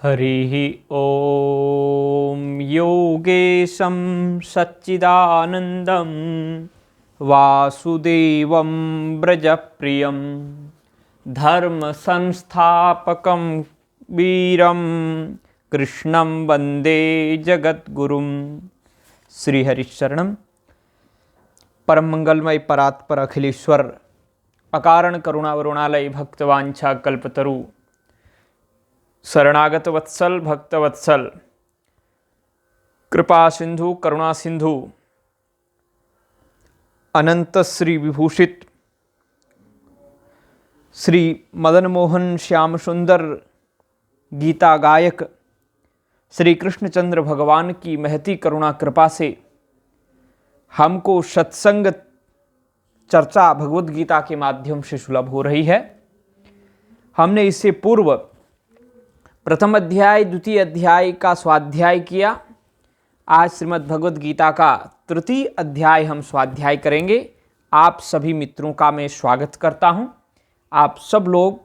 हरिः ॐ योगेशं सच्चिदानन्दं वासुदेवं व्रजप्रियं धर्मसंस्थापकं वीरं कृष्णं वन्दे जगद्गुरुं। श्रीहरिशरणं। परम मंगलमय परात्पर अखिलेश्वर अकारण करुणावरुणालय भक्तवांछा कल्पतरु शरणागत वत्सल भक्तवत्सल कृपा सिंधु करुणा सिंधु अनंत श्री विभूषित श्री मदन मोहन श्याम सुंदर गीता गायक श्री कृष्णचंद्र भगवान की महती करुणा कृपा से हमको सत्संग चर्चा भगवद गीता के माध्यम से सुलभ हो रही है। हमने इससे पूर्व प्रथम अध्याय द्वितीय अध्याय का स्वाध्याय किया। आज श्रीमद् भगवद गीता का तृतीय अध्याय हम स्वाध्याय करेंगे। आप सभी मित्रों का मैं स्वागत करता हूं। आप सब लोग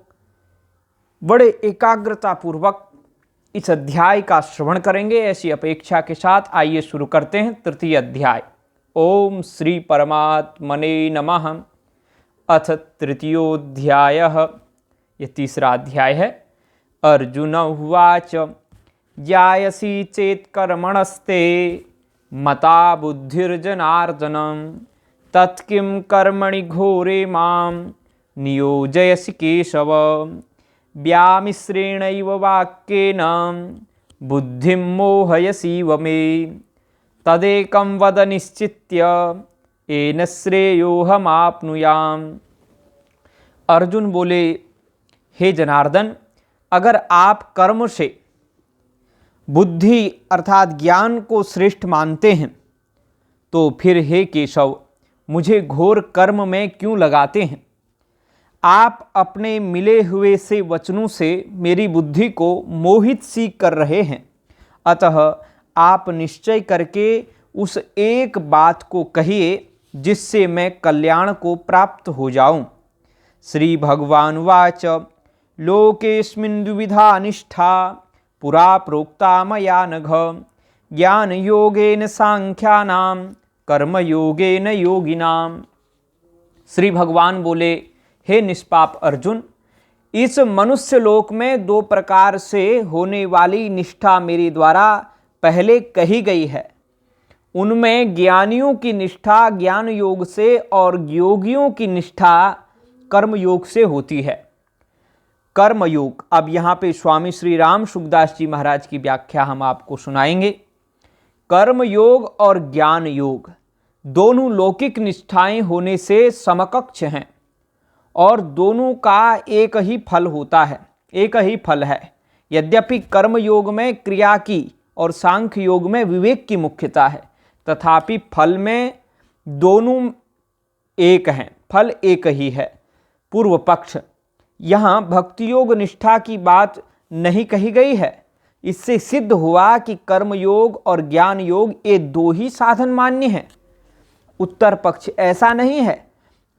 बड़े एकाग्रता पूर्वक इस अध्याय का श्रवण करेंगे, ऐसी अपेक्षा के साथ आइए शुरू करते हैं तृतीय अध्याय। ओम श्री परमात्मने नमः। अथ तृतीयोऽध्यायः, ये तीसरा अध्याय है। अर्जुन उवाच जायसी चेत् कर्मणस्ते मता बुद्धिर्जनार्दन तत्किं कर्मणि घोरे मां नियोजयसि केशव व्यामिश्रेणैव वाक्येन बुद्धिं मोहयसीव मे तदेकं वद निश्चित्य येन श्रेयोऽहमाप्नुयाम्। अर्जुन बोले, हे जनार्दन, अगर आप कर्म से बुद्धि अर्थात ज्ञान को श्रेष्ठ मानते हैं तो फिर हे केशव मुझे घोर कर्म में क्यों लगाते हैं। आप अपने मिले हुए से वचनों से मेरी बुद्धि को मोहित सी कर रहे हैं। अतः आप निश्चय करके उस एक बात को कहिए जिससे मैं कल्याण को प्राप्त हो जाऊं। श्री भगवान वाच लोकेस्मिन् द्विविधा निष्ठा पुरा प्रोक्ता मया नघ ज्ञान योगेन सांख्यानां कर्म योगेन योगिनां। श्री भगवान बोले, हे निष्पाप अर्जुन, इस मनुष्य लोक में दो प्रकार से होने वाली निष्ठा मेरे द्वारा पहले कही गई है। उनमें ज्ञानियों की निष्ठा ज्ञान योग से और योगियों की निष्ठा कर्म योग से होती है। कर्म योग, अब यहाँ पे स्वामी श्री राम सुखदास जी महाराज की व्याख्या हम आपको सुनाएंगे। कर्म योग और ज्ञान योग दोनों लौकिक निष्ठाएं होने से समकक्ष हैं और दोनों का एक ही फल होता है, एक ही फल है। यद्यपि कर्म योग में क्रिया की और सांख्य योग में विवेक की मुख्यता है, तथापि फल में दोनों एक हैं, फल एक ही है। पूर्व पक्ष, यहाँ भक्ति योग निष्ठा की बात नहीं कही गई है। इससे सिद्ध हुआ कि कर्म योग और ज्ञान योग ये दो ही साधन मान्य हैं। उत्तर पक्ष, ऐसा नहीं है।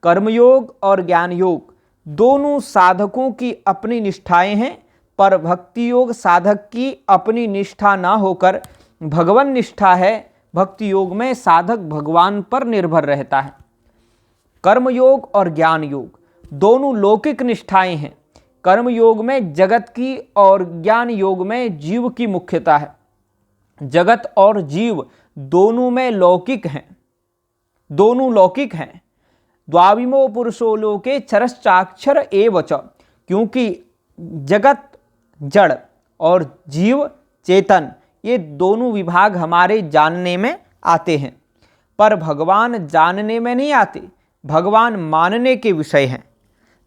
कर्मयोग और ज्ञान योग दोनों साधकों की अपनी निष्ठाएं हैं, पर भक्ति योग साधक की अपनी निष्ठा ना होकर भगवान निष्ठा है। भक्ति योग में साधक भगवान पर निर्भर रहता है। कर्मयोग और ज्ञान योग दोनों लौकिक निष्ठाएं हैं। कर्म योग में जगत की और ज्ञान योग में जीव की मुख्यता है। जगत और जीव दोनों में लौकिक हैं, दोनों लौकिक हैं। द्वाविमो पुरुषो लोके चरश्चाक्षर एव च, क्योंकि जगत जड़ और जीव चेतन ये दोनों विभाग हमारे जानने में आते हैं, पर भगवान जानने में नहीं आते। भगवान मानने के विषय हैं,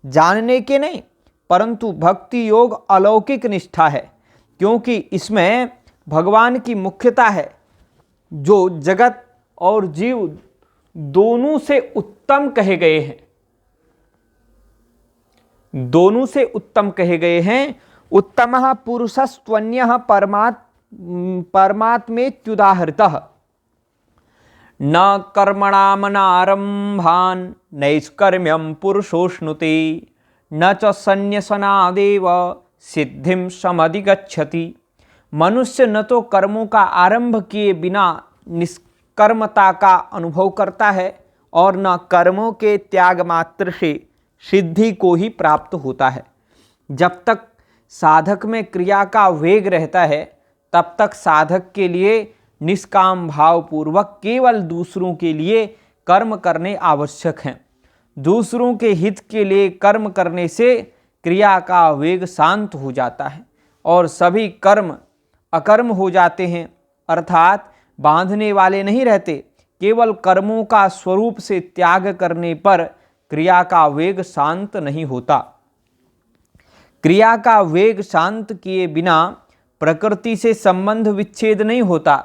जानने के नहीं। परंतु भक्ति योग अलौकिक निष्ठा है, क्योंकि इसमें भगवान की मुख्यता है, जो जगत और जीव दोनों से उत्तम कहे गए हैं, दोनों से उत्तम कहे गए हैं। उत्तमः पुरुषस्त्वन्यः परमात्मेत्युदाहृतः न कर्मणामनारम्भान् नैष्कर्म्यं पुरुषोऽश्नुते न च सन्न्यसनादेव सिद्धिं समधिगच्छति। मनुष्य न तो कर्मों का आरंभ किए बिना निष्कर्मता का अनुभव करता है और न कर्मों के त्याग मात्र से सिद्धि को ही प्राप्त होता है। जब तक साधक में क्रिया का वेग रहता है तब तक साधक के लिए निष्काम भाव पूर्वक केवल दूसरों के लिए कर्म करने आवश्यक हैं। दूसरों के हित के लिए कर्म करने से क्रिया का वेग शांत हो जाता है और सभी कर्म अकर्म हो जाते हैं, अर्थात बांधने वाले नहीं रहते। केवल कर्मों का स्वरूप से त्याग करने पर क्रिया का वेग शांत नहीं होता। क्रिया का वेग शांत किए बिना प्रकृति से संबंध विच्छेद नहीं होता।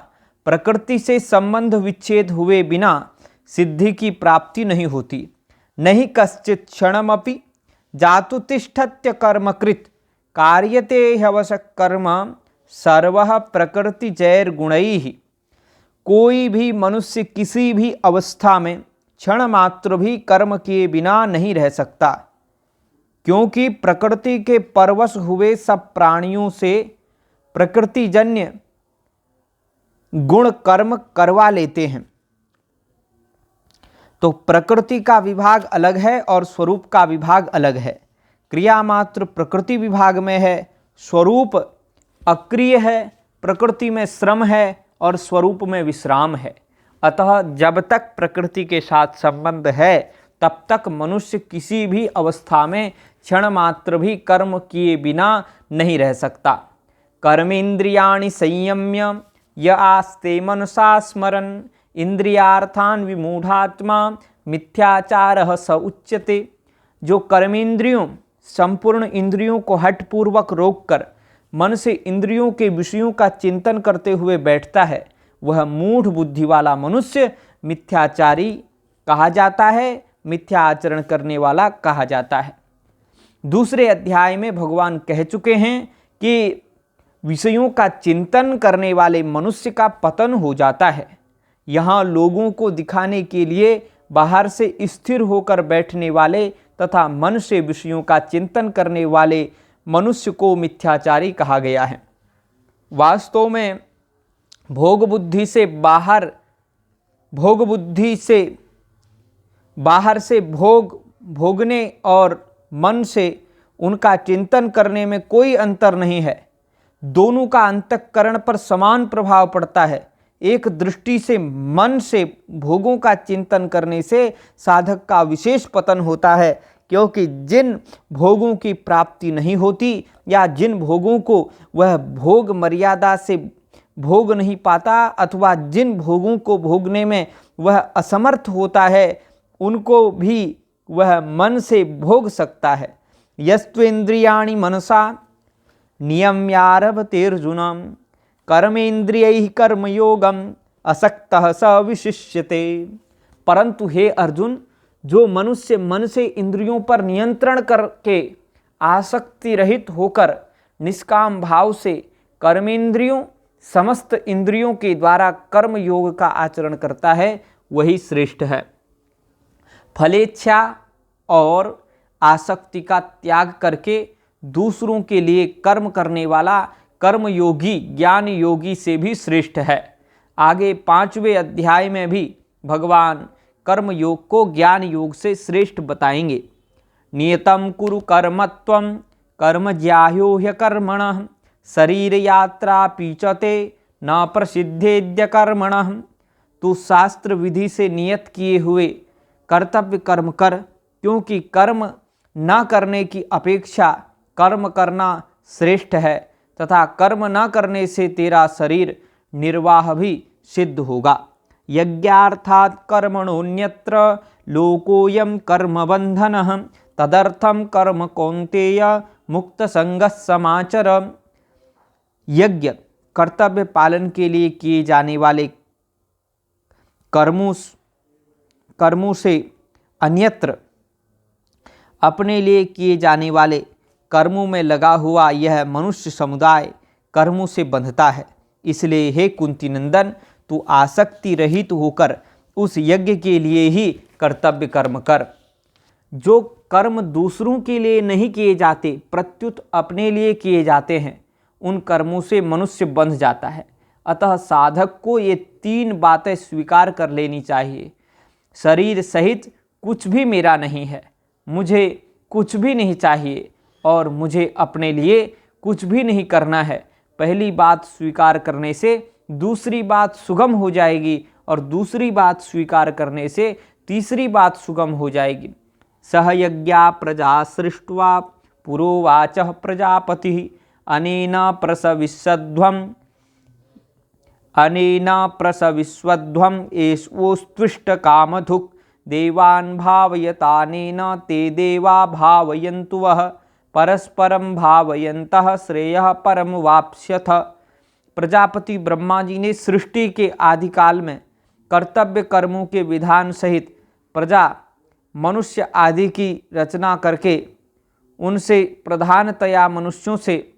प्रकृति से संबंध विच्छेद हुए बिना सिद्धि की प्राप्ति नहीं होती। नहीं कश्चित् क्षणमपि जातु तिष्ठत्य कर्मकृत कार्यते ह्यवशः कर्म सर्वः प्रकृतिजैर्गुणैः। कोई भी मनुष्य किसी भी अवस्था में क्षण मात्र भी कर्म किए बिना नहीं रह सकता, क्योंकि प्रकृति के परवश हुए सब प्राणियों से प्रकृतिजन्य गुण कर्म करवा लेते हैं। तो प्रकृति का विभाग अलग है और स्वरूप का विभाग अलग है। क्रिया मात्र प्रकृति विभाग में है, स्वरूप अक्रिय है। प्रकृति में श्रम है और स्वरूप में विश्राम है। अतः जब तक प्रकृति के साथ संबंध है तब तक मनुष्य किसी भी अवस्था में क्षण मात्र भी कर्म किए बिना नहीं रह सकता। कर्मेन्द्रियाणि संयम्य य आस्ते मनसा स्मरन् इंद्रियार्थान विमूढ़ात्मा मिथ्याचारः स उच्यते। जो कर्मेंद्रियों संपूर्ण इंद्रियों को हठपूर्वक रोककर मन से इंद्रियों के विषयों का चिंतन करते हुए बैठता है, वह मूढ़ बुद्धि वाला मनुष्य मिथ्याचारी कहा जाता है, मिथ्या आचरण करने वाला कहा जाता है। दूसरे अध्याय में भगवान कह चुके हैं कि विषयों का चिंतन करने वाले मनुष्य का पतन हो जाता है। यहाँ लोगों को दिखाने के लिए बाहर से स्थिर होकर बैठने वाले तथा मन से विषयों का चिंतन करने वाले मनुष्य को मिथ्याचारी कहा गया है। वास्तव में भोग बुद्धि से बाहर से भोगने और मन से उनका चिंतन करने में कोई अंतर नहीं है। दोनों का अंतःकरण पर समान प्रभाव पड़ता है। एक दृष्टि से मन से भोगों का चिंतन करने से साधक का विशेष पतन होता है, क्योंकि जिन भोगों की प्राप्ति नहीं होती या जिन भोगों को वह भोग मर्यादा से भोग नहीं पाता अथवा जिन भोगों को भोगने में वह असमर्थ होता है, उनको भी वह मन से भोग सकता है। यस्त्वेन्द्रियाणि मनसा नियम्यारभतेर्जुनम् कर्मेन्द्रियैः कर्मयोगम असक्तः स विशिष्यते। परंतु हे अर्जुन, जो मनुष्य मन से इंद्रियों पर नियंत्रण करके आसक्ति रहित होकर निष्काम भाव से कर्मेंद्रियों समस्त इंद्रियों के द्वारा कर्म योग का आचरण करता है, वही श्रेष्ठ है। फलेच्छा और आसक्ति का त्याग करके दूसरों के लिए कर्म करने वाला कर्मयोगी ज्ञान योगी से भी श्रेष्ठ है। आगे 5वें अध्याय में भी भगवान कर्म योग को ज्ञान योग से श्रेष्ठ बताएंगे। नियतम कुरु कर्मत्वं कर्म ज्याह्यो ह्यकर्मणः शरीर यात्रा पीचते न प्रसिद्धेद्य कर्मणः। तू शास्त्र विधि से नियत किए हुए कर्तव्य कर्म कर, क्योंकि कर्म न करने की अपेक्षा कर्म करना श्रेष्ठ है तथा कर्म न करने से तेरा शरीर निर्वाह भी सिद्ध होगा। यज्ञार्थात् कर्मणोऽन्यत्र लोकोऽयं कर्मबन्धनः तदर्थं कर्म कौन्तेय मुक्त संगः समाचर। यज्ञ कर्तव्य पालन के लिए किए जाने वाले कर्मों से अन्यत्र अपने लिए किए जाने कर्मों कर्मों में लगा हुआ यह मनुष्य समुदाय कर्मों से बंधता है। इसलिए हे कुंती नंदन, तू आसक्ति रहित होकर उस यज्ञ के लिए ही कर्तव्य कर्म कर। जो कर्म दूसरों के लिए नहीं किए जाते, प्रत्युत अपने लिए किए जाते हैं, उन कर्मों से मनुष्य बंध जाता है। अतः साधक को ये 3 बातें स्वीकार कर लेनी चाहिए। शरीर सहित कुछ भी मेरा नहीं है, मुझे कुछ भी नहीं चाहिए और मुझे अपने लिए कुछ भी नहीं करना है। पहली बात स्वीकार करने से दूसरी बात सुगम हो जाएगी और दूसरी बात स्वीकार करने से तीसरी बात सुगम हो जाएगी। सहयज्ञा प्रजा सृष्ट्वा पुरोवाचः प्रजापतिः अनेन प्रसविस्वध्वम् एषोस्त्विष्टकामधुक् देवान् भावयतानेन ते देवा भावयन्तु वः परस्परं भावयन्तः श्रेयः परम वाप्स्यथ। प्रजापति ब्रह्मा जी ने सृष्टि के आदिकाल में कर्तव्य कर्मों के विधान सहित प्रजा मनुष्य आदि की रचना करके उनसे प्रधानतया मनुष्यों से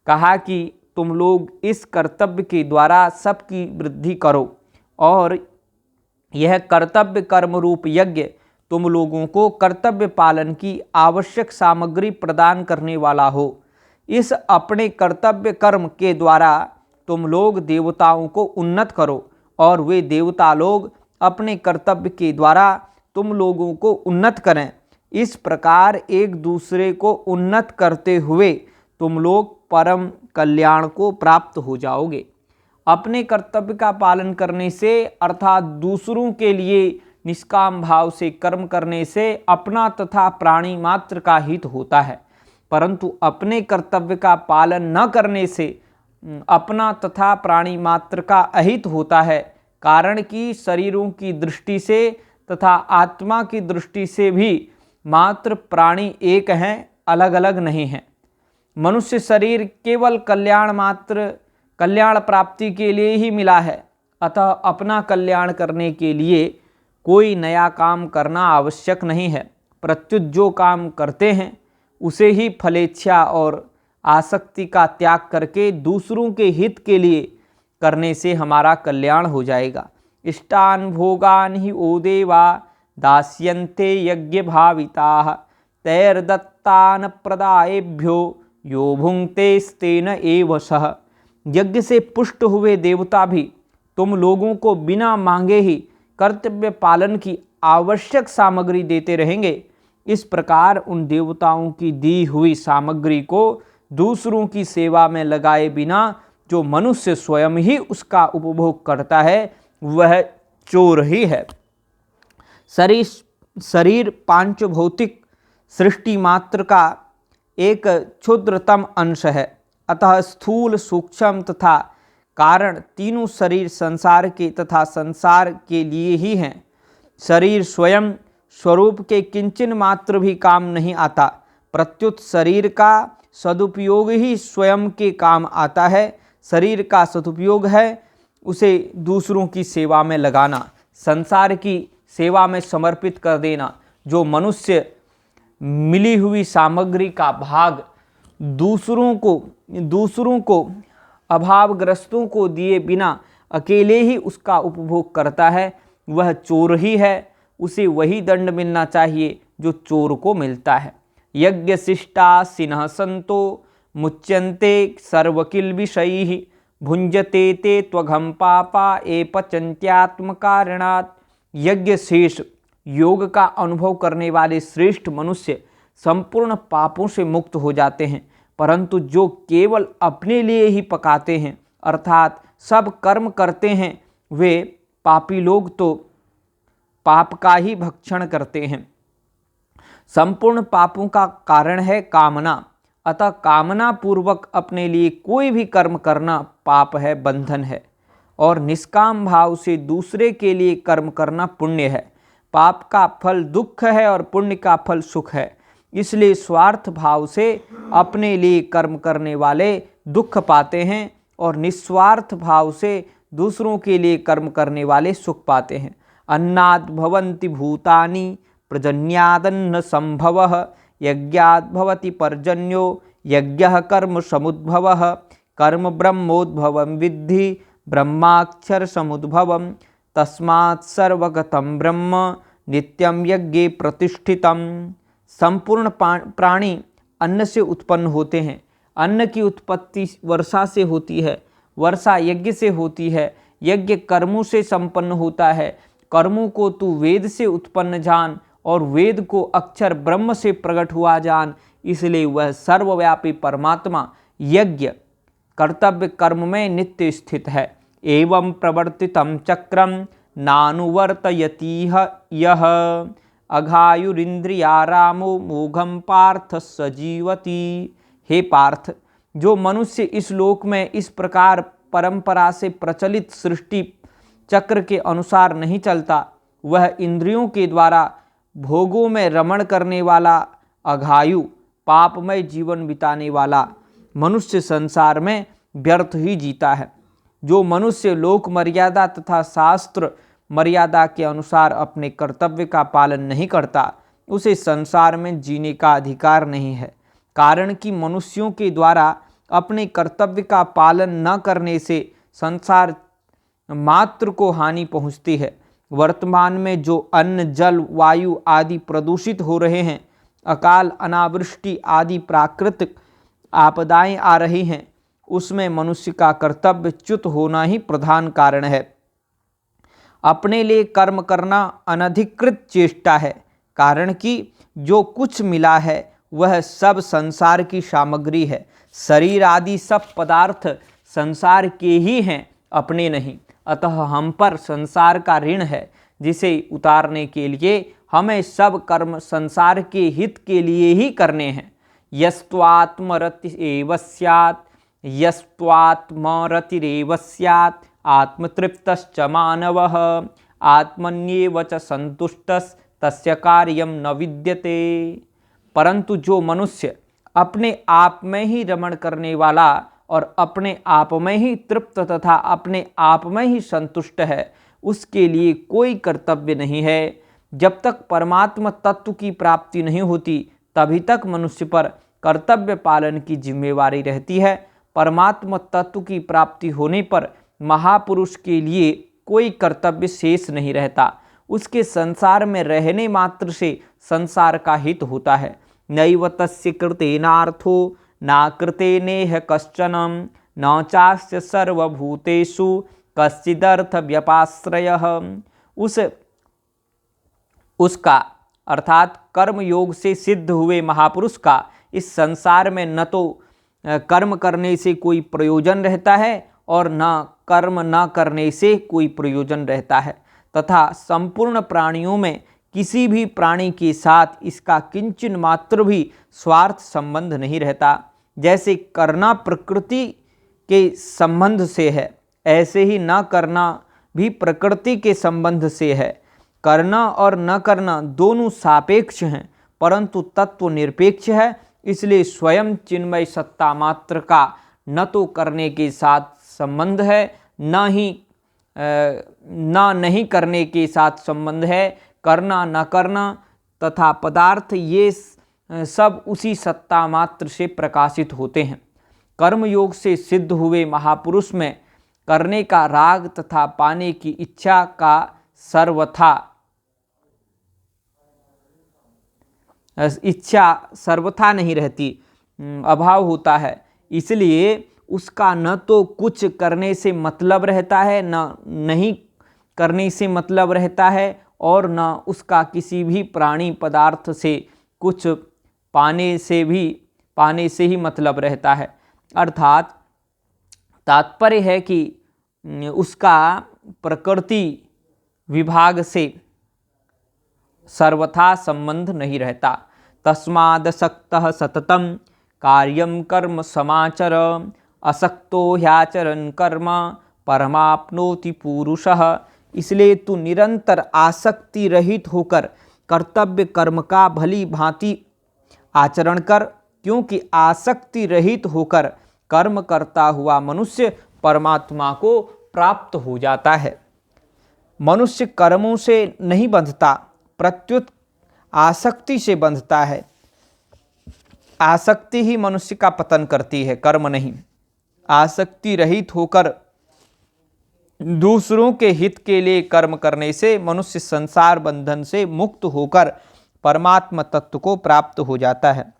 कहा कि तुम लोग इस कर्तव्य के द्वारा सबकी वृद्धि करो और यह कर्तव्य कर्म रूप यज्ञ तुम लोगों को कर्तव्य पालन की आवश्यक सामग्री प्रदान करने वाला हो। इस अपने कर्तव्य कर्म के द्वारा तुम लोग देवताओं को उन्नत करो और वे देवता लोग अपने कर्तव्य के द्वारा तुम लोगों को उन्नत करें। इस प्रकार एक दूसरे को उन्नत करते हुए तुम लोग परम कल्याण को प्राप्त हो जाओगे। अपने कर्तव्य का पालन करने से अर्थात दूसरों के लिए निष्काम भाव से कर्म करने से अपना तथा प्राणी मात्र का हित होता है, परंतु अपने कर्तव्य का पालन न करने से अपना तथा प्राणी मात्र का अहित होता है। कारण कि शरीरों की दृष्टि से तथा आत्मा की दृष्टि से भी मात्र प्राणी एक हैं, अलग अलग नहीं हैं। मनुष्य शरीर केवल कल्याण प्राप्ति के लिए ही मिला है, अतः अपना कल्याण करने के लिए कोई नया काम करना आवश्यक नहीं है। प्रत्युत जो काम करते हैं उसे ही फलेच्छा और आसक्ति का त्याग करके दूसरों के हित के लिए करने से हमारा कल्याण हो जाएगा। इष्टान भोगान ही ओ देवा दास्यन्ते यज्ञ भाविताः तैर्दत्तान प्रदायेभ्यो यो भुंक्ते स्तेन एव सः। यज्ञ से पुष्ट हुए देवता भी तुम लोगों को बिना मांगे ही कर्तव्य पालन की आवश्यक सामग्री देते रहेंगे। इस प्रकार उन देवताओं की दी हुई सामग्री को दूसरों की सेवा में लगाए बिना जो मनुष्य स्वयं ही उसका उपभोग करता है वह चोर ही है। शरीर पांच भौतिक सृष्टि मात्र का एक क्षुद्रतम अंश है, अतः स्थूल सूक्ष्म तथा कारण तीनों शरीर संसार के तथा संसार के लिए ही हैं। शरीर स्वयं स्वरूप के किंचन मात्र भी काम नहीं आता, प्रत्युत शरीर का सदुपयोग ही स्वयं के काम आता है। शरीर का सदुपयोग है उसे दूसरों की सेवा में लगाना, संसार की सेवा में समर्पित कर देना। जो मनुष्य मिली हुई सामग्री का भाग दूसरों को अभावग्रस्तों को दिए बिना अकेले ही उसका उपभोग करता है वह चोर ही है। उसे वही दंड मिलना चाहिए जो चोर को मिलता है। यज्ञ शिष्टा सिन्ह संतो मुच्यन्ते सर्वकिल विषयैः भुंजते ते त्वघं पापा ए पचन्त्यात्म कारणात्। यज्ञ शेष योग का अनुभव करने वाले श्रेष्ठ मनुष्य संपूर्ण पापों से मुक्त हो जाते हैं, परंतु जो केवल अपने लिए ही पकाते हैं अर्थात सब कर्म करते हैं वे पापी लोग तो पाप का ही भक्षण करते हैं। संपूर्ण पापों का कारण है कामना, अतः कामना पूर्वक अपने लिए कोई भी कर्म करना पाप है, बंधन है। और निष्काम भाव से दूसरे के लिए कर्म करना पुण्य है। पाप का फल दुख है और पुण्य का फल सुख है। इसलिए स्वार्थ भाव से अपने लिए कर्म करने वाले दुख पाते हैं और निस्वार्थ भाव से दूसरों के लिए कर्म करने वाले सुख पाते हैं। अन्नाद् भवन्ति भूतानि प्रजन्यादन्न संभवः यज्ञाद् भवति पर्जन्यो यज्ञः कर्म समुद्भवः कर्म ब्रह्मोद्भवं विद्धि ब्रह्माक्षर समुद्भवं तस्मात् सर्वगतं ब्रह्म नित्यं यज्ञे प्रतिष्ठितम्। संपूर्ण प्राणी अन्न से उत्पन्न होते हैं। अन्न की उत्पत्ति वर्षा से होती है, वर्षा यज्ञ से होती है, यज्ञ कर्मों से संपन्न होता है, कर्मों को तू वेद से उत्पन्न जान और वेद को अक्षर ब्रह्म से प्रकट हुआ जान। इसलिए वह सर्वव्यापी परमात्मा यज्ञ कर्तव्य कर्म में नित्य स्थित है। एवं प्रवर्तितं चक्रम नानुवर्तयतीह यह अघायुरिंद्रियारामो मोघम पार्थ सजीवती। हे पार्थ, जो मनुष्य इस लोक में इस प्रकार परंपरा से प्रचलित सृष्टि चक्र के अनुसार नहीं चलता, वह इंद्रियों के द्वारा भोगों में रमण करने वाला अघायु पापमय जीवन बिताने वाला मनुष्य संसार में व्यर्थ ही जीता है। जो मनुष्य लोक मर्यादा तथा शास्त्र मर्यादा के अनुसार अपने कर्तव्य का पालन नहीं करता, उसे संसार में जीने का अधिकार नहीं है। कारण कि मनुष्यों के द्वारा अपने कर्तव्य का पालन न करने से संसार मात्र को हानि पहुँचती है। वर्तमान में जो अन्न जल वायु आदि प्रदूषित हो रहे हैं, अकाल अनावृष्टि आदि प्राकृतिक आपदाएं आ रही हैं, उसमें मनुष्य का कर्तव्य च्युत होना ही प्रधान कारण है। अपने लिए कर्म करना अनधिकृत चेष्टा है, कारण कि जो कुछ मिला है वह सब संसार की सामग्री है। शरीर आदि सब पदार्थ संसार के ही हैं, अपने नहीं। अतः हम पर संसार का ऋण है, जिसे उतारने के लिए हमें सब कर्म संसार के हित के लिए ही करने हैं। यस्त्वात्मरतिरेव स्यात् यस्त्वात्मरतिरेव स्यात् आत्मतृप्तश्च मानवः आत्मन्येव च संतुष्टस् तस्य कार्यं न विद्यते। परंतु जो मनुष्य अपने आप में ही रमण करने वाला और अपने आप में ही तृप्त तथा अपने आप में ही संतुष्ट है, उसके लिए कोई कर्तव्य नहीं है। जब तक परमात्मा तत्व की प्राप्ति नहीं होती, तभी तक मनुष्य पर कर्तव्य पालन की जिम्मेवारी रहती है। परमात्मा तत्व की प्राप्ति होने पर महापुरुष के लिए कोई कर्तव्य शेष नहीं रहता। उसके संसार में रहने मात्र से संसार का हित होता है। नैव तस्य कृतेनार्थो न कृतेनेह कश्चन न चास्य सर्वभूतेषु कश्चिदर्थ व्यपाश्रयः। उसका अर्थात कर्म योग से सिद्ध हुए महापुरुष का इस संसार में न तो कर्म करने से कोई प्रयोजन रहता है और न कर्म न करने से कोई प्रयोजन रहता है, तथा संपूर्ण प्राणियों में किसी भी प्राणी के साथ इसका किंचन मात्र भी स्वार्थ संबंध नहीं रहता। जैसे करना प्रकृति के संबंध से है, ऐसे ही न करना भी प्रकृति के संबंध से है। करना और न करना दोनों सापेक्ष हैं, परंतु तत्व निरपेक्ष है। इसलिए स्वयं चिन्मय सत्ता मात्र का न तो करने के साथ संबंध है, न नहीं करने के साथ संबंध है। करना न करना तथा पदार्थ ये सब उसी सत्ता मात्र से प्रकाशित होते हैं। कर्म योग से सिद्ध हुए महापुरुष में करने का राग तथा पाने की इच्छा का सर्वथा नहीं रहती, अभाव होता है। इसलिए उसका न तो कुछ करने से मतलब रहता है, न नहीं करने से मतलब रहता है, और न उसका किसी भी प्राणी पदार्थ से कुछ पाने से ही मतलब रहता है। अर्थात तात्पर्य है कि उसका प्रकृति विभाग से सर्वथा संबंध नहीं रहता। तस्मादसक्तः सततं कार्यं कर्म समाचर असक्तो ह्याचरन् कर्म परमाप्नोति पुरुषः। इसलिए तू निरंतर आसक्ति रहित होकर कर्तव्य कर्म का भली भांति आचरण कर, क्योंकि आसक्ति रहित होकर कर्म करता हुआ मनुष्य परमात्मा को प्राप्त हो जाता है। मनुष्य कर्मों से नहीं बंधता, प्रत्युत आसक्ति से बंधता है। आसक्ति ही मनुष्य का पतन करती है, कर्म नहीं। आसक्ति रहित होकर दूसरों के हित के लिए कर्म करने से मनुष्य संसार बंधन से मुक्त होकर परमात्मा तत्व को प्राप्त हो जाता है।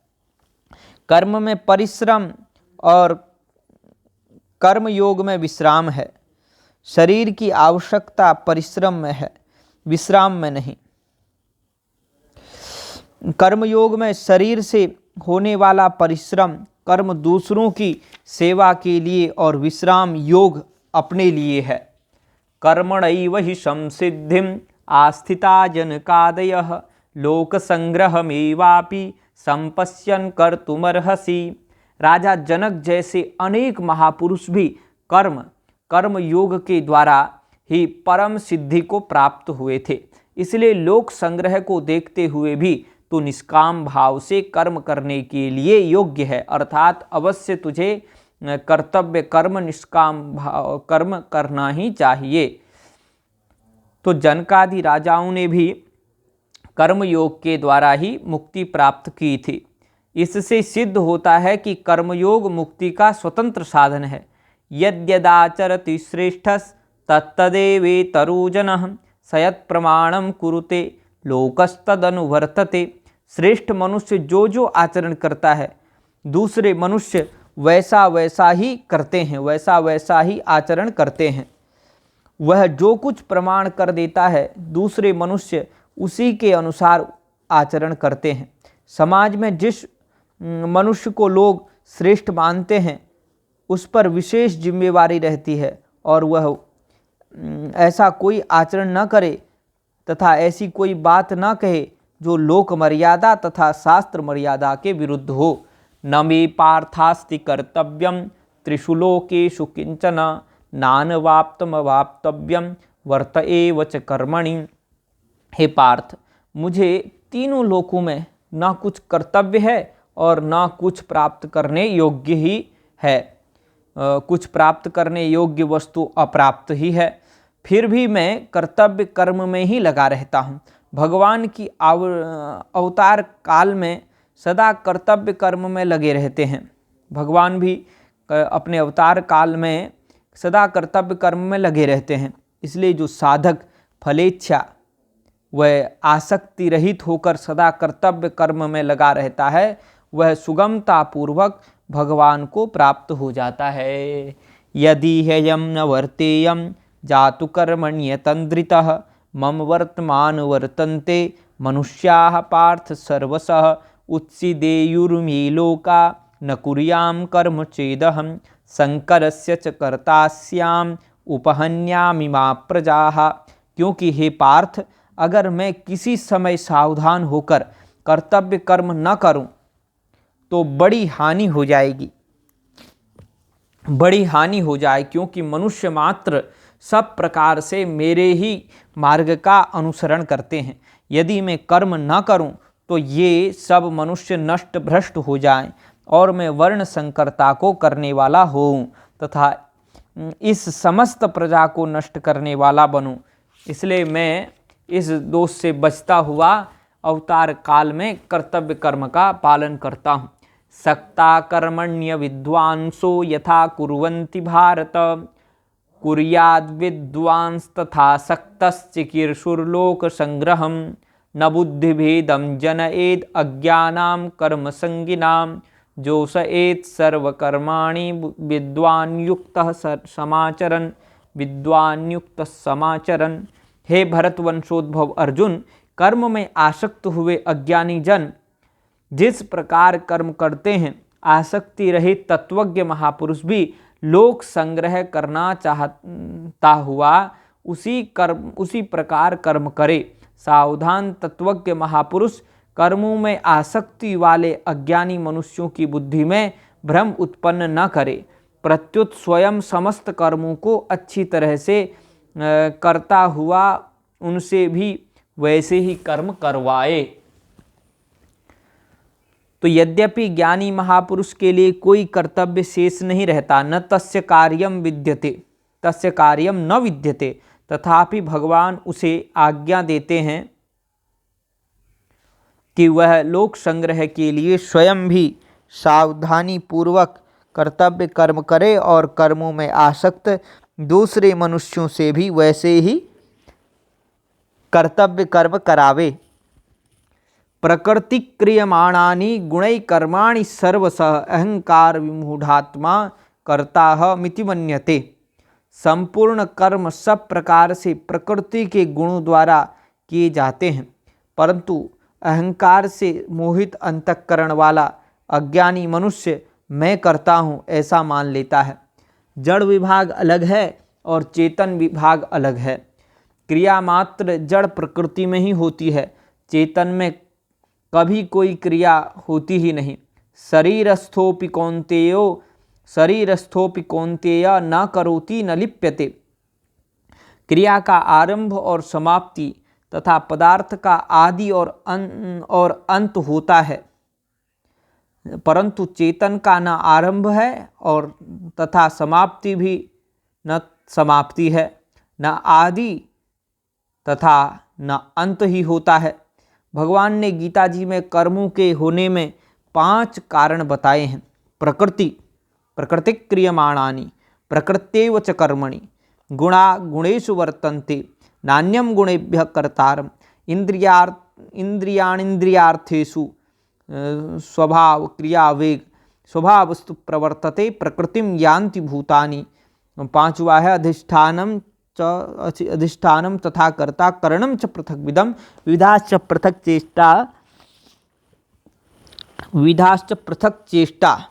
कर्म में परिश्रम और कर्म योग में विश्राम है। शरीर की आवश्यकता परिश्रम में है, विश्राम में नहीं। कर्मयोग में शरीर से होने वाला परिश्रम कर्म दूसरों की सेवा के लिए और विश्राम योग अपने लिए है। कर्मणैव हि संसिद्धिम आस्थिता जनकादयः लोक संग्रहमेवापि संपश्यन् कर्तुमर्हसि। राजा जनक जैसे अनेक महापुरुष भी कर्म योग के द्वारा ही परम सिद्धि को प्राप्त हुए थे। इसलिए लोक संग्रह को देखते हुए भी तो निष्काम भाव से कर्म करने के लिए योग्य है, अर्थात अवश्य तुझे कर्तव्य कर्म निष्काम भाव कर्म करना ही चाहिए। तो जनकादि राजाओं ने भी कर्म योग के द्वारा ही मुक्ति प्राप्त की थी। इससे सिद्ध होता है कि कर्मयोग मुक्ति का स्वतंत्र साधन है। यद्यदाचरति श्रेष्ठस् तत्तदेवेतरुजनः सयत् प्रमाणं कुरुते लोकस्तदनुवर्तते। श्रेष्ठ मनुष्य जो जो आचरण करता है दूसरे मनुष्य वैसा वैसा ही करते हैं, वैसा वैसा ही आचरण करते हैं। वह जो कुछ प्रमाण कर देता है दूसरे मनुष्य उसी के अनुसार आचरण करते हैं। समाज में जिस मनुष्य को लोग श्रेष्ठ मानते हैं उस पर विशेष जिम्मेवारी रहती है और वह ऐसा कोई आचरण न करे तथा ऐसी कोई बात न कहे जो लोक मर्यादा तथा शास्त्र मर्यादा के विरुद्ध हो। न मे पार्थास्ति कर्तव्यम त्रिषु लोकेषु किंचन नानवाप्तमवाप्तव्यम वर्त एव च कर्मणि। हे पार्थ, मुझे तीनों लोकों में न कुछ कर्तव्य है और न कुछ प्राप्त करने योग्य ही है। कुछ प्राप्त करने योग्य वस्तु अप्राप्त ही है। फिर भी मैं कर्तव्य कर्म में ही लगा रहता हूँ। भगवान की अवतार काल में सदा कर्तव्य कर्म में लगे रहते हैं। भगवान भी अपने अवतार काल में सदा कर्तव्य कर्म में लगे रहते हैं। इसलिए जो साधक फलेच्छा वह आसक्ति रहित होकर सदा कर्तव्य कर्म में लगा रहता है वह सुगमता पूर्वक भगवान को प्राप्त हो जाता है। यदि ह्ययं न वर्तेयं जातु कर्मण्यतन्द्रितः मम वर्तमान वर्तन्ते मनुष्याः पार्थ सर्वशः उत्सीदेयुर्मे लोका न कुर्यां कर्म चेदहं शंकरस्य च कर्तास्याम उपहन्यामि मा प्रजाः। क्योंकि हे पार्थ, अगर मैं किसी समय सावधान होकर कर्तव्य कर्म न करूं तो बड़ी हानि हो जाएगी, बड़ी हानि हो जाए। क्योंकि मनुष्य मात्र सब प्रकार से मेरे ही मार्ग का अनुसरण करते हैं। यदि मैं कर्म न करूं तो ये सब मनुष्य नष्ट भ्रष्ट हो जाएं और मैं वर्ण संकरता को करने वाला होऊं तथा इस समस्त प्रजा को नष्ट करने वाला बनूं। इसलिए मैं इस दोष से बचता हुआ अवतार काल में कर्तव्य कर्म का पालन करता हूँ। सक्ता कर्मण्य विद्वांसो यथा कुर्वन्ति भारत कुर्याद् विद्वांस तथा सक्तश्चिकीर्षुर्लोक संग्रहम् न बुद्धिभेदं जनयेद अज्ञानां कर्म संगिनां जोषयेत् सर्वकर्माणि विद्वान् युक्तः समाचरन् विद्वान् युक्तः समाचरन्। हे भरतवंशोद्भव अर्जुन, कर्म में आसक्त हुए अज्ञानी जन जिस प्रकार कर्म करते हैं आसक्ति रहित तत्वज्ञ महापुरुष भी लोक संग्रह करना चाहता हुआ उसी प्रकार कर्म करे। सावधान तत्वज्ञ महापुरुष कर्मों में आसक्ति वाले अज्ञानी मनुष्यों की बुद्धि में भ्रम उत्पन्न न करे, प्रत्युत स्वयं समस्त कर्मों को अच्छी तरह से करता हुआ उनसे भी वैसे ही कर्म करवाए। तो यद्यपि ज्ञानी महापुरुष के लिए कोई कर्तव्य शेष नहीं रहता, न तस्य कार्यम विद्यते तस्य कार्यम न विद्यते, तथापि भगवान उसे आज्ञा देते हैं कि वह लोक संग्रह के लिए स्वयं भी सावधानी पूर्वक कर्तव्य कर्म करे और कर्मों में आसक्त दूसरे मनुष्यों से भी वैसे ही कर्तव्य कर्म करावे। प्रकृति क्रियमाणानि गुणै कर्माणि सर्वशः अहंकार विमूढ़ात्मा कर्ता मिति मन्यते। संपूर्ण कर्म सब प्रकार से प्रकृति के गुणों द्वारा किए जाते हैं, परंतु अहंकार से मोहित अंतःकरण वाला अज्ञानी मनुष्य मैं करता हूँ ऐसा मान लेता है। जड़ विभाग अलग है और चेतन विभाग अलग है। क्रिया मात्र जड़ प्रकृति में ही होती है, चेतन में कभी कोई क्रिया होती ही नहीं। शरीरस्थोपि कौन्तेय न करोति न लिप्यते। क्रिया का आरंभ और समाप्ति तथा पदार्थ का आदि और अंत होता है, परंतु चेतन का न आरंभ है और तथा समाप्ति भी न समाप्ति है, न आदि तथा न अंत ही होता है। भगवान ने गीता जी में कर्मों के होने में 5 कारण बताए हैं। प्रकृति क्रियमाणानि प्रकृत्यैव च कर्मणि गुणा गुणेषु वर्तन्ते नान्यं गुणेभ्यः कर्तारम् इंद्रियाणीन्द्रियार्थेषु स्वभाव क्रिया वेग स्वभावस्तु प्रवर्तते प्रकृतिम यान्ति भूतानि। 5वां है अधिष्ठानम तथा कर्ता करणम च पृथग्विदम विधाश्च पृथक चेष्टा।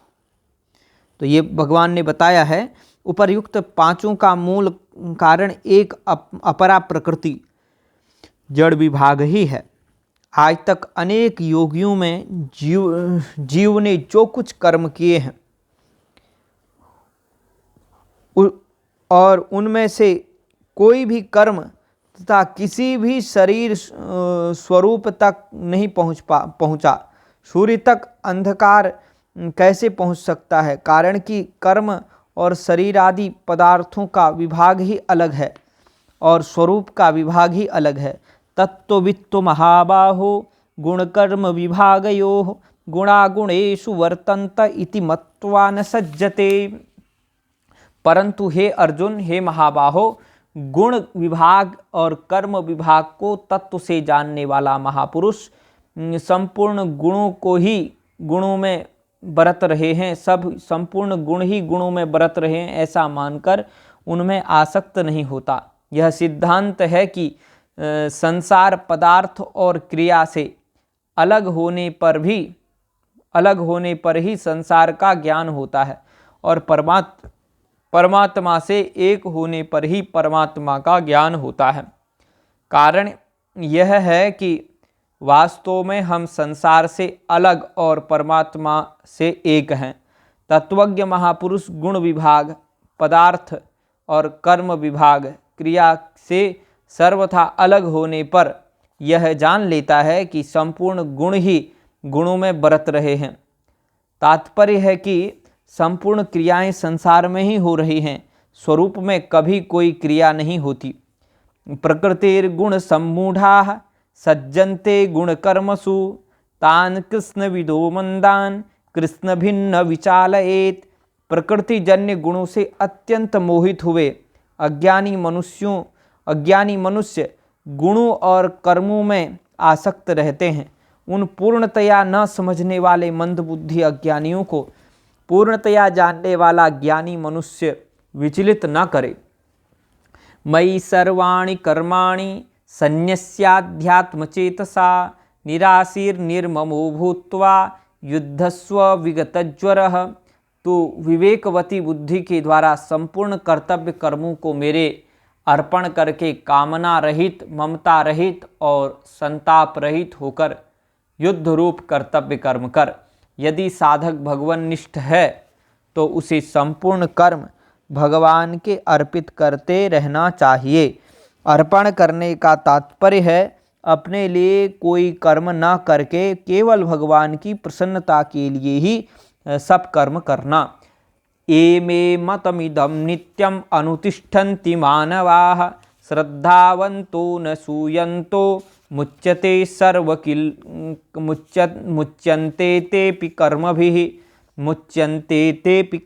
तो ये भगवान ने बताया है। उपर्युक्त 5 का मूल कारण एक अपरा प्रकृति जड़ विभाग ही है। आज तक अनेक योगियों में जीव ने जो कुछ कर्म किए हैं और उनमें से कोई भी कर्म तथा किसी भी शरीर स्वरूप तक नहीं पहुंचा। सूर्य तक अंधकार कैसे पहुंच सकता है? कारण कि कर्म और शरीर आदि पदार्थों का विभाग ही अलग है और स्वरूप का विभाग ही अलग है। तत्त्ववित्तो महाबाहो गुणकर्म विभागयोः गुणागुणेषु वर्तन्त इति मत्वा न सज्जते। परंतु हे अर्जुन, हे महाबाहो, गुण विभाग और कर्म विभाग को तत्व से जानने वाला महापुरुष संपूर्ण गुणों को ही गुणों में बरत रहे हैं, सब संपूर्ण गुण ही गुणों में बरत रहे हैं ऐसा मानकर उनमें आसक्त नहीं होता। यह सिद्धांत है कि संसार पदार्थ और क्रिया से अलग होने पर ही संसार का ज्ञान होता है और परमात्मा से एक होने पर ही परमात्मा का ज्ञान होता है। कारण यह है कि वास्तव में हम संसार से अलग और परमात्मा से एक हैं। तत्वज्ञ महापुरुष गुण विभाग, पदार्थ और कर्म विभाग, क्रिया से सर्वथा अलग होने पर यह जान लेता है कि संपूर्ण गुण ही गुणों में बरत रहे हैं। तात्पर्य है कि संपूर्ण क्रियाएं संसार में ही हो रही हैं, स्वरूप में कभी कोई क्रिया नहीं होती। प्रकृतिर्गुण सम्मूढ़ाः सज्जन्ते गुण कर्मसु तान कृष्ण विदो मंदान कृष्ण भिन्न विचालयेत। प्रकृति जन्य गुणों से अत्यंत मोहित हुए अज्ञानी मनुष्य गुणों और कर्मों में आसक्त रहते हैं। उन पूर्णतया न समझने वाले मंदबुद्धि अज्ञानियों को पूर्णतया जानने वाला ज्ञानी मनुष्य विचलित न करे। मयि सर्वाणि कर्माणि सन्न्यस्याध्यात्मचेतसा निराशीर्निर्ममो भूत्वा युद्धस्व विगतज्वरः। तो विवेकवती बुद्धि के द्वारा संपूर्ण कर्तव्य कर्मों को मेरे अर्पण करके कामना रहित, ममता रहित और संताप रहित होकर युद्ध रूप कर्तव्य कर्म कर। यदि साधक भगवन्निष्ठ है तो उसे संपूर्ण कर्म भगवान के अर्पित करते रहना चाहिए। अर्पण करने का तात्पर्य है अपने लिए कोई कर्म न करके केवल भगवान की प्रसन्नता के लिए ही सब कर्म करना। एमे मतमिदं नित्यम अनुतिष्ठन्ति मानवाः श्रद्धावन्तो न सूयन्तो मुच्यते मुच्यन्ते तेऽपि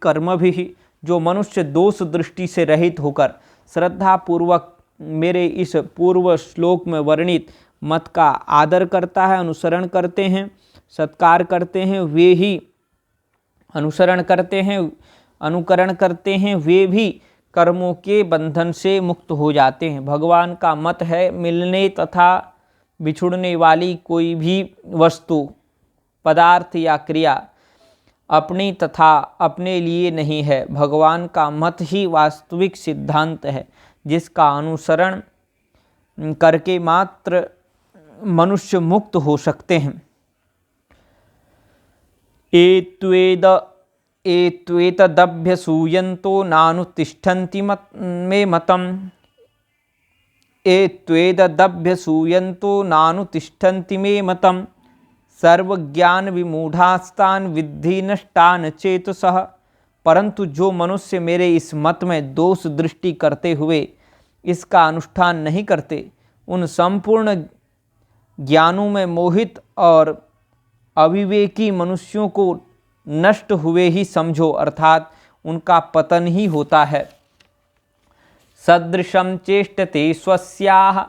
कर्मभिः। जो मनुष्य दोष दृष्टि से रहित होकर श्रद्धा पूर्वक मेरे इस पूर्व श्लोक में वर्णित मत का आदर करता है, अनुसरण करते हैं, सत्कार करते हैं, वे ही अनुसरण करते हैं, अनुकरण करते हैं, वे भी कर्मों के बंधन से मुक्त हो जाते हैं। भगवान का मत है, मिलने तथा बिछुड़ने वाली कोई भी वस्तु, पदार्थ या क्रिया अपनी तथा अपने लिए नहीं है। भगवान का मत ही वास्तविक सिद्धांत है, जिसका अनुसरण करके मात्र मनुष्य मुक्त हो सकते हैं। एत्वेतदभ्यसूयन्तो नानुतिष्ठन्ति मे मतम्। एत्वेतदभ्यसूयन्तो नानुतिष्ठन्ति मे मतम्। सर्वज्ञान विमूढ़ास्तान विद्धि नष्टान चेतसः। परंतु जो मनुष्य मेरे इस मत में दोष दृष्टि करते हुए इसका अनुष्ठान नहीं करते, उन संपूर्ण ज्ञानों में मोहित और अविवेकी मनुष्यों को नष्ट हुए ही समझो, अर्थात उनका पतन ही होता है। सदृशं चेष्टते स्वस्याः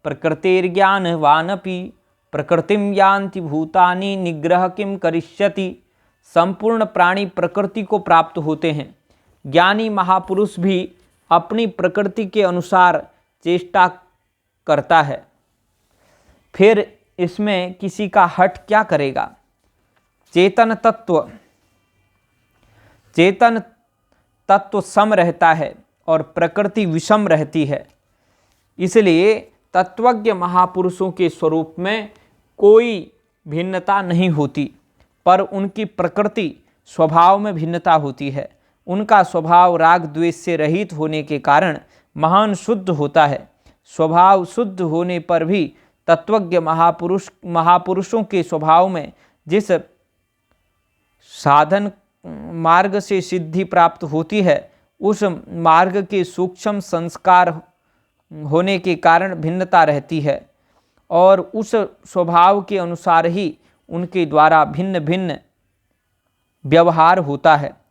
प्रकृतिर्ज्ञानवानपि प्रकृतिम यान्ति भूतानि निग्रह किम करिष्यति। संपूर्ण प्राणी प्रकृति को प्राप्त होते हैं। ज्ञानी महापुरुष भी अपनी प्रकृति के अनुसार चेष्टा करता है, फिर इसमें किसी का हठ क्या करेगा। चेतन तत्व सम रहता है और प्रकृति विषम रहती है। इसलिए तत्वज्ञ महापुरुषों के स्वरूप में कोई भिन्नता नहीं होती, पर उनकी प्रकृति स्वभाव में भिन्नता होती है। उनका स्वभाव राग द्वेष से रहित होने के कारण महान शुद्ध होता है। स्वभाव शुद्ध होने पर भी तत्वज्ञ महापुरुषों के स्वभाव में जिस साधन मार्ग से सिद्धि प्राप्त होती है, उस मार्ग के सूक्ष्म संस्कार होने के कारण भिन्नता रहती है और उस स्वभाव के अनुसार ही उनके द्वारा भिन्न भिन्न व्यवहार होता है।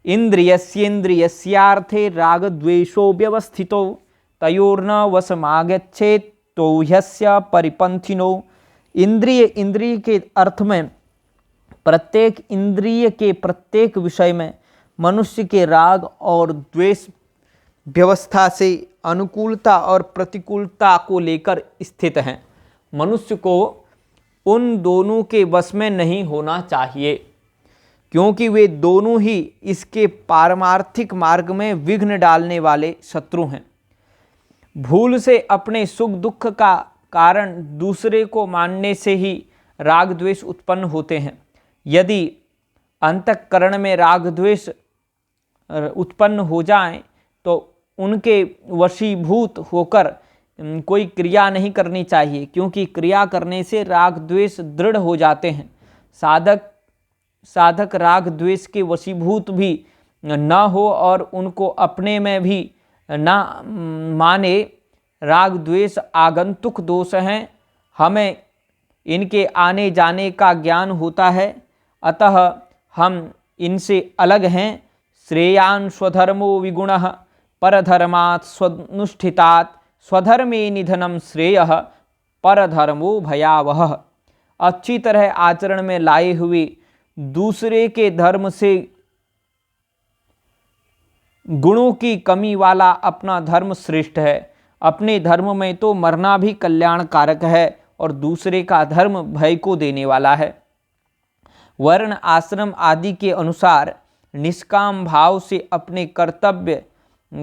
इंद्रियस्येन्द्रियस्यार्थे राग द्वेषो व्यवस्थितो तयोर्न वशमागच्छेत् तो ह्यस्य परिपंथिनो। इंद्रिय के अर्थ में प्रत्येक इंद्रिय के प्रत्येक विषय में मनुष्य के राग और द्वेष व्यवस्था से अनुकूलता और प्रतिकूलता को लेकर स्थित हैं। मनुष्य को उन दोनों के वश में नहीं होना चाहिए, क्योंकि वे दोनों ही इसके पारमार्थिक मार्ग में विघ्न डालने वाले शत्रु हैं। भूल से अपने सुख दुख का कारण दूसरे को मानने से ही राग द्वेष उत्पन्न होते हैं। यदि अंतःकरण में राग द्वेष उत्पन्न हो जाएं, तो उनके वशीभूत होकर कोई क्रिया नहीं करनी चाहिए, क्योंकि क्रिया करने से राग द्वेष दृढ़ हो जाते हैं। साधक राग द्वेष के वशीभूत भी न हो और उनको अपने में भी न माने। राग द्वेष आगंतुक दोष हैं, हमें इनके आने जाने का ज्ञान होता है, अतः हम इनसे अलग हैं। श्रेयान् स्वधर्मो विगुणः परधर्मात् स्वनुष्ठितात् स्वधर्मे निधनम श्रेयः परधर्मो भयावहः। अच्छी तरह आचरण में लाए हुए दूसरे के धर्म से गुणों की कमी वाला अपना धर्म श्रेष्ठ है। अपने धर्म में तो मरना भी कल्याणकारक है और दूसरे का धर्म भय को देने वाला है। वर्ण आश्रम आदि के अनुसार निष्काम भाव से अपने कर्तव्य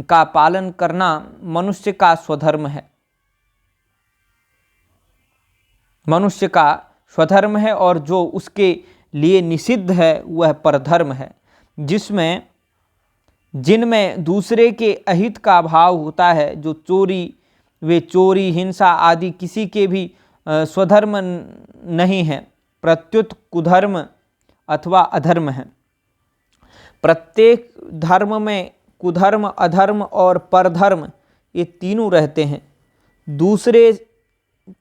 का पालन करना मनुष्य का स्वधर्म है। मनुष्य का स्वधर्म है और जो उसके लिए निषिद्ध है वह परधर्म है, जिनमें दूसरे के अहित का भाव होता है। जो वे चोरी हिंसा आदि किसी के भी स्वधर्म नहीं है, प्रत्युत कुधर्म अथवा अधर्म है। प्रत्येक धर्म में कुधर्म, अधर्म और परधर्म ये तीनों रहते हैं। दूसरे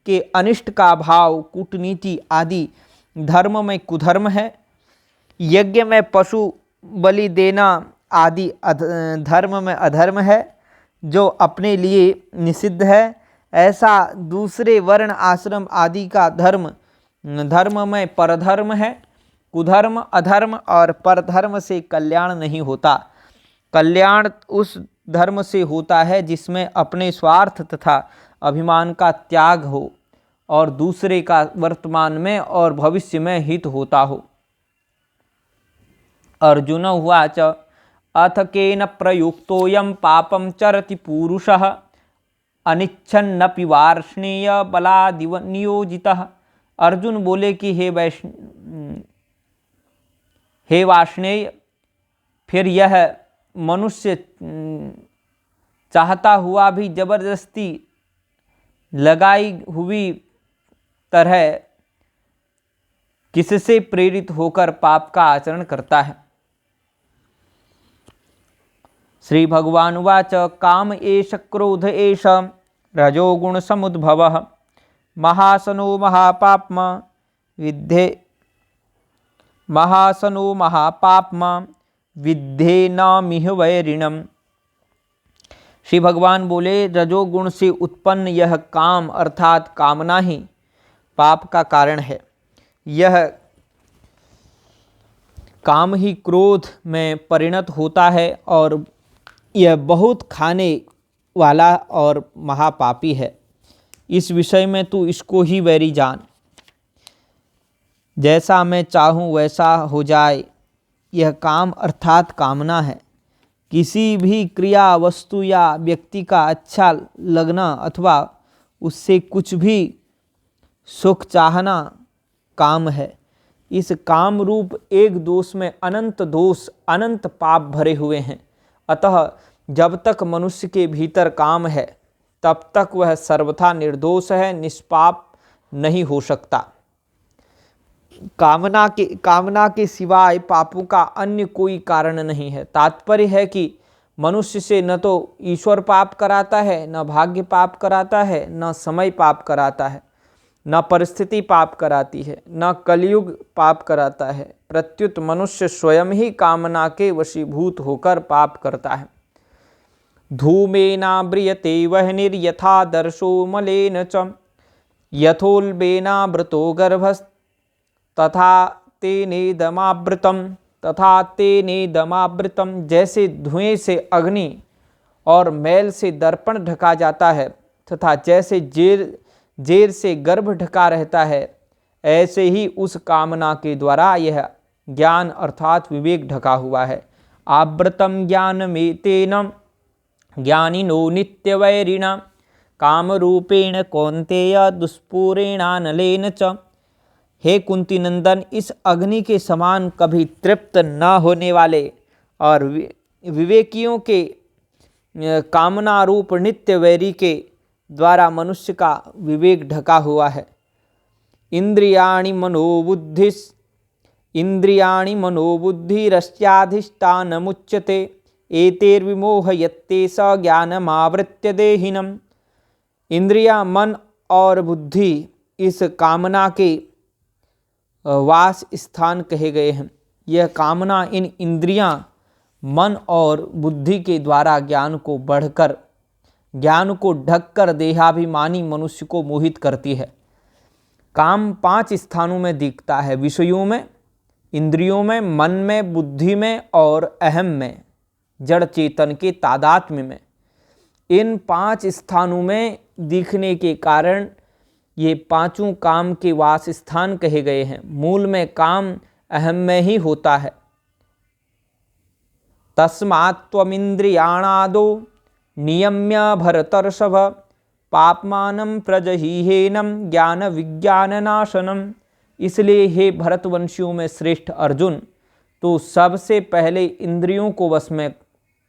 के अनिष्ट का भाव, कूटनीति आदि धर्म में कुधर्म है। यज्ञ में पशु बलि देना आदि धर्म में अधर्म है, जो अपने लिए निषिद्ध है। ऐसा दूसरे वर्ण आश्रम आदि का धर्म में परधर्म है। कुधर्म, अधर्म और परधर्म से कल्याण नहीं होता। कल्याण उस धर्म से होता है जिसमें अपने स्वार्थ तथा अभिमान का त्याग हो और दूसरे का वर्तमान में और भविष्य में हित होता हो। अर्जुन उवाच अथ केन प्रयुक्तोऽयं पापं चरति पूरुषः अनिच्छन्नपि वार्ष्णेय बलादिव नियोजितः। अर्जुन बोले कि हे वार्ष्णेय, फिर यह मनुष्य चाहता हुआ भी जबरदस्ती लगाई हुई तरह किससे प्रेरित होकर पाप का आचरण करता है। श्री भगवान उवाच काम एष क्रोध एष रजोगुण समुद्भवः महासनो महापाप्मा विद्धेनामिह वैरिणम्। श्री भगवान बोले, रजोगुण से उत्पन्न यह काम अर्थात कामना ही पाप का कारण है। यह काम ही क्रोध में परिणत होता है और यह बहुत खाने वाला और महापापी है। इस विषय में तू इसको ही वैरी जान। जैसा मैं चाहूँ वैसा हो जाए, यह काम अर्थात कामना है। किसी भी क्रिया, वस्तु या व्यक्ति का अच्छा लगना अथवा उससे कुछ भी सुख चाहना काम है। इस काम रूप एक दोष में अनंत दोष, अनंत पाप भरे हुए हैं। अतः जब तक मनुष्य के भीतर काम है तब तक वह सर्वथा निर्दोष है, निष्पाप नहीं हो सकता। कामना के सिवाय पापों का अन्य कोई कारण नहीं है। तात्पर्य है कि मनुष्य से न तो ईश्वर पाप कराता है, न भाग्य पाप कराता है, न समय पाप कराता है, न परिस्थिति पाप कराती है, न कलयुग पाप कराता है। प्रत्युत मनुष्य स्वयं ही कामना के वशीभूत होकर पाप करता है। धूमेनाव्रियते वह्निर्यथा दर्शो मलेन च यथोल्बेनावृतो गर्भस्तथा तेनेदमावृतम। जैसे धुएं से अग्नि और मैल से दर्पण ढका जाता है तथा जैसे जेर से गर्भ ढका रहता है, ऐसे ही उस कामना के द्वारा यह ज्ञान अर्थात विवेक ढका हुआ है। आवृतम ज्ञानमेतेन ज्ञानिनो नित्यवैरिणा कामरूपेण कौन्तेय दुष्पूरेणानलेन च। हे कुंती नंदन, इस अग्नि के समान कभी तृप्त न होने वाले और विवेकियों के कामना रूप नित्य वैरी के द्वारा मनुष्य का विवेक ढका हुआ है। इंद्रियाणि मनोबुद्धिरस्याधिष्ठानमुच्यते एतैर्विमोहयत्ते स ज्ञानमावृत्य देहिनम्। इंद्रियां, मन और बुद्धि इस कामना के वास स्थान कहे गए हैं। यह कामना इन इंद्रियां, मन और बुद्धि के द्वारा ज्ञान को ढककर देहाभिमानी मनुष्य को मोहित करती है। काम 5 स्थानों में दिखता है: विषयों में, इंद्रियों में, मन में, बुद्धि में और अहम में, जड़ चेतन के तादात्म्य में। इन 5 स्थानों में दिखने के कारण ये 5 काम के वास स्थान कहे गए हैं। मूल में काम अहम में ही होता है। तस्मात्त्वमिन्द्रियाणादो नियम्य भरतर्षभ पाप्मानं प्रजहीहेनं ज्ञान विज्ञाननाशनम्। इसलिए हे भरतवंशियों में श्रेष्ठ अर्जुन, तो सबसे पहले इंद्रियों को वश में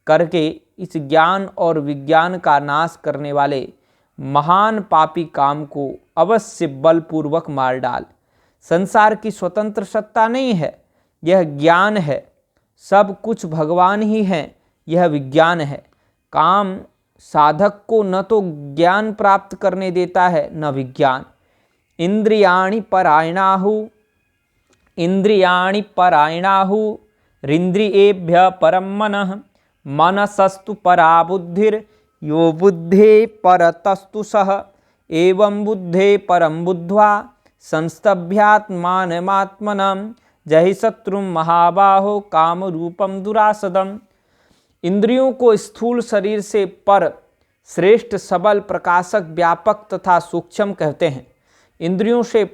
करके इस ज्ञान और विज्ञान का नाश करने वाले महान पापी काम को अवश्य बलपूर्वक मार डाल। संसार की स्वतंत्र सत्ता नहीं है, यह ज्ञान है। सब कुछ भगवान ही है, यह विज्ञान है। काम साधक को न तो ज्ञान प्राप्त करने देता है न विज्ञान। इंद्रियाणि परायणाहु रिंद्रियेभ्य परम मनः मनसस्तु परा बुद्धिर यो बुद्धे परतस्तु सः एवं बुद्धे परम बुद्ध्वा संस्तभ्यात्मानमात्मनं जहि शत्रुं महाबाहो काम रूपम दुरासदम। इंद्रियों को स्थूल शरीर से पर श्रेष्ठ, सबल, प्रकाशक, व्यापक तथा सूक्ष्म कहते हैं। इंद्रियों से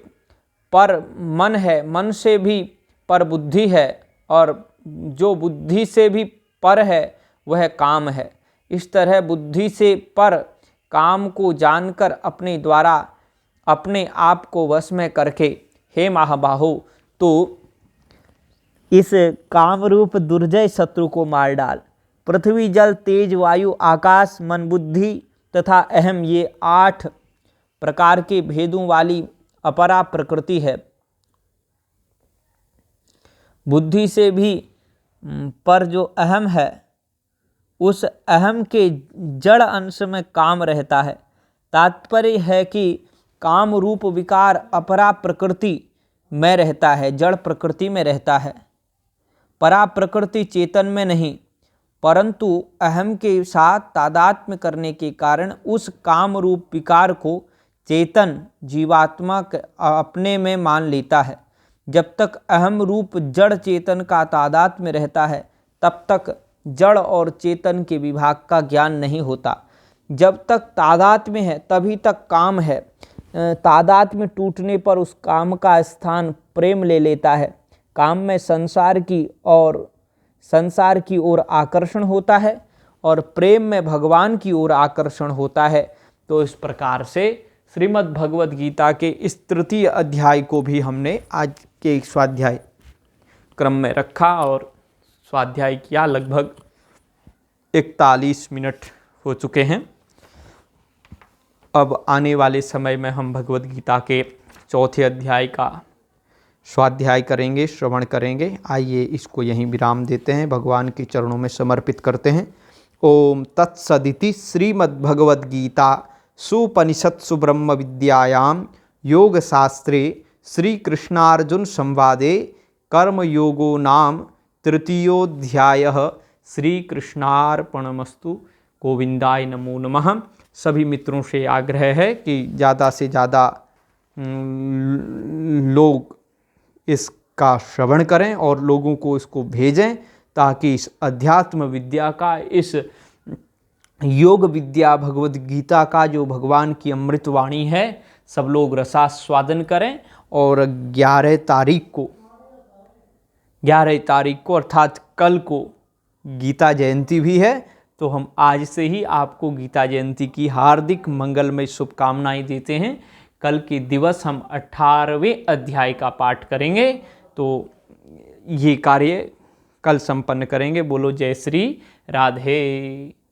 पर मन है, मन से भी पर बुद्धि है, और जो बुद्धि से भी पर है वह काम है। इस तरह बुद्धि से पर काम को जानकर अपने द्वारा अपने आप को वश में करके हे महाबाहो तो इस कामरूप दुर्जय शत्रु को मार डाल। पृथ्वी, जल, तेज, वायु, आकाश, मन, बुद्धि तथा अहम, ये 8 प्रकार के भेदों वाली अपरा प्रकृति है। बुद्धि से भी पर जो अहम है, उस अहम के जड़ अंश में काम रहता है। तात्पर्य है कि काम रूप विकार अपरा प्रकृति में रहता है, जड़ प्रकृति में रहता है। परा प्रकृति चेतन में नहीं, परंतु अहम के साथ तादात्म्य करने के कारण उस काम रूप विकार को चेतन जीवात्मा अपने में मान लेता है। जब तक अहम रूप जड़ चेतन का तादात्म्य रहता है, तब तक जड़ और चेतन के विभाग का ज्ञान नहीं होता। जब तक तादात्म्य है तभी तक काम है। तादात्म्य टूटने पर उस काम का स्थान प्रेम ले लेता है। काम में संसार की ओर आकर्षण होता है और प्रेम में भगवान की ओर आकर्षण होता है। तो इस प्रकार से श्रीमद् भगवद गीता के इस तृतीय अध्याय को भी हमने आज के स्वाध्याय क्रम में रखा और स्वाध्याय किया। लगभग 41 मिनट हो चुके हैं। अब आने वाले समय में हम भगवद गीता के चौथे अध्याय का स्वाध्याय करेंगे, श्रवण करेंगे। आइए इसको यहीं विराम देते हैं, भगवान के चरणों में समर्पित करते हैं। ओम तत्सदिति श्रीमद्भगवद्गीता सुपनिषत्सु ब्रह्म विद्यायां योग शास्त्रे श्री कृष्णार्जुन संवादे कर्म योगो नाम तृतीयोध्यायः। श्री कृष्णार्पणमस्तु। गोविंदाय नमो नमः। सभी मित्रों से आग्रह है कि ज़्यादा से ज़्यादा लोग इसका श्रवण करें और लोगों को इसको भेजें, ताकि इस अध्यात्म विद्या का, इस योग विद्या भगवद गीता का जो भगवान की अमृतवाणी है, सब लोग रसास्वादन करें। और 11 तारीख को अर्थात कल को गीता जयंती भी है, तो हम आज से ही आपको गीता जयंती की हार्दिक मंगलमय शुभकामनाएं देते हैं। कल के दिवस हम 18वें अध्याय का पाठ करेंगे, तो ये कार्य कल संपन्न करेंगे। बोलो जय श्री राधे।